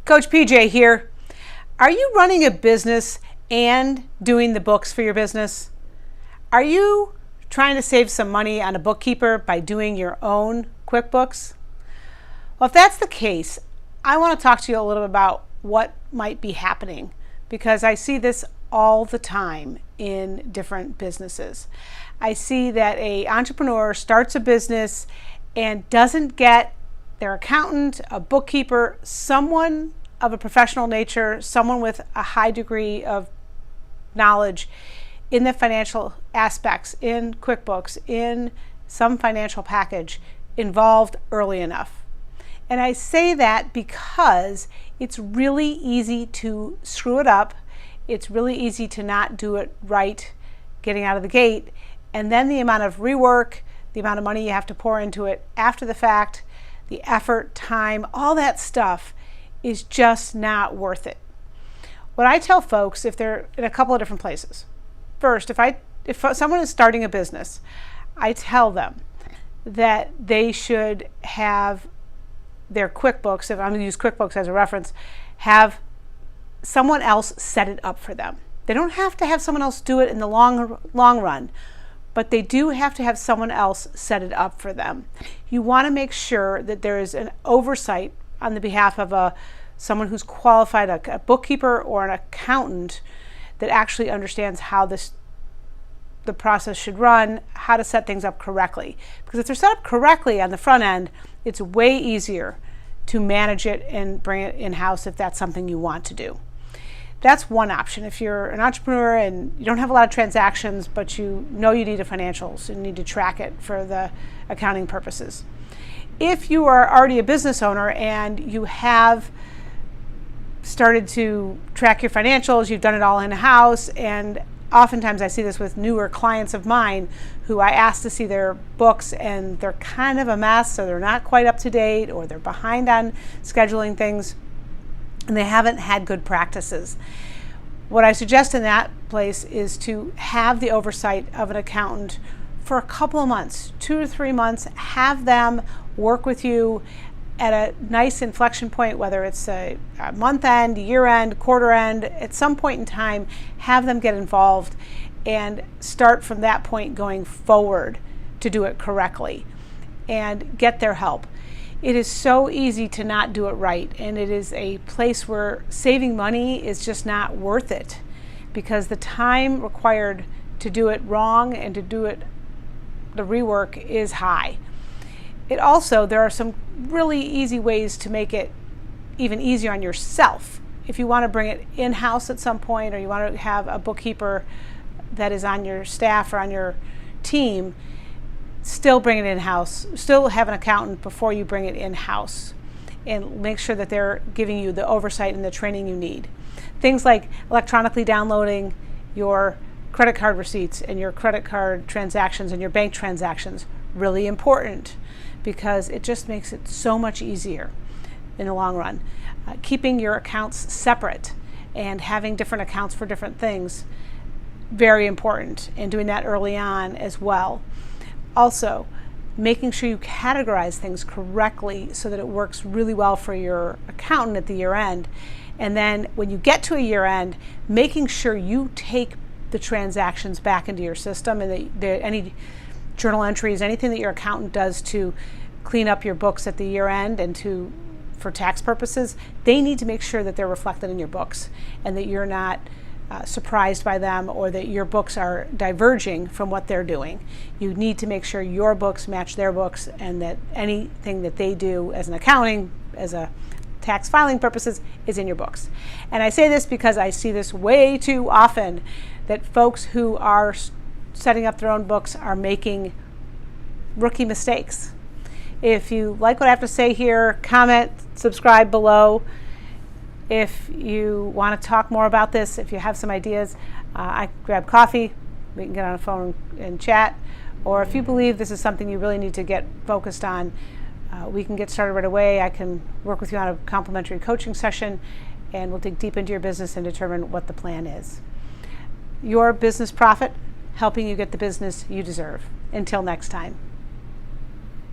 Coach PJ here. Are you running a business and doing the books for your business? Are you trying to save some money on a bookkeeper by doing your own QuickBooks? Well, if that's the case, I want to talk to you a little bit about what might be happening, because I see this all the time in different businesses. I see that an entrepreneur starts a business and doesn't get their accountant, a bookkeeper, someone of a professional nature, someone with a high degree of knowledge in the financial aspects, in QuickBooks, in some financial package, involved early enough. And I say that because it's really easy to screw it up. It's really easy to not do it right getting out of the gate. And then the amount of rework, the amount of money you have to pour into it after the fact, the effort, time, all that stuff is just not worth it. What I tell folks, if they're in a couple of different places, first, if someone is starting a business, I tell them that they should have their QuickBooks, if I'm going to use QuickBooks as a reference, have someone else set it up for them. They don't have to have someone else do it in the long run, but they do have to have someone else set it up for them. You want to make sure that there is an oversight on the behalf of someone who's qualified, a bookkeeper or an accountant that actually understands how the process should run, how to set things up correctly. Because if they're set up correctly on the front end, it's way easier to manage it and bring it in-house if that's something you want to do. That's one option. If you're an entrepreneur and you don't have a lot of transactions, but you know you need financials and need to track it for the accounting purposes. If you are already a business owner and you have started to track your financials, you've done it all in-house, and oftentimes I see this with newer clients of mine who I ask to see their books and they're kind of a mess, so they're not quite up to date or they're behind on scheduling things and they haven't had good practices. What I suggest in that place is to have the oversight of an accountant for a couple of months, 2 to 3 months, have them work with you at a nice inflection point, whether it's a month end, year end, quarter end, at some point in time, have them get involved and start from that point going forward to do it correctly and get their help. It is so easy to not do it right, and it is a place where saving money is just not worth it because the time required to do it wrong and to do it the rework is high. There are some really easy ways to make it even easier on yourself. If you want to bring it in-house at some point, or you want to have a bookkeeper that is on your staff or on your team, still bring it in-house. Still have an accountant before you bring it in-house, and make sure that they're giving you the oversight and the training you need. Things like electronically downloading your credit card receipts and your credit card transactions and your bank transactions, really important, because it just makes it so much easier in the long run. Keeping your accounts separate and having different accounts for different things, very important, and doing that early on as well. Also, making sure you categorize things correctly so that it works really well for your accountant at the year end. And then when you get to a year end, making sure you take the transactions back into your system and that any journal entries, anything that your accountant does to clean up your books at the year end and for tax purposes, they need to make sure that they're reflected in your books and that you're not surprised by them or that your books are diverging from what they're doing. You need to make sure your books match their books and that anything that they do as an accounting, as a tax filing purposes, is in your books. And I say this because I see this way too often, that folks who are setting up their own books are making rookie mistakes. If you like what I have to say here, comment, subscribe below. If you want to talk more about this, if you have some ideas, I grab coffee, we can get on the phone and chat. Or if you believe this is something you really need to get focused on, we can get started right away. I can work with you on a complimentary coaching session, and we'll dig deep into your business and determine what the plan is. Your business profit, helping you get the business you deserve. Until next time.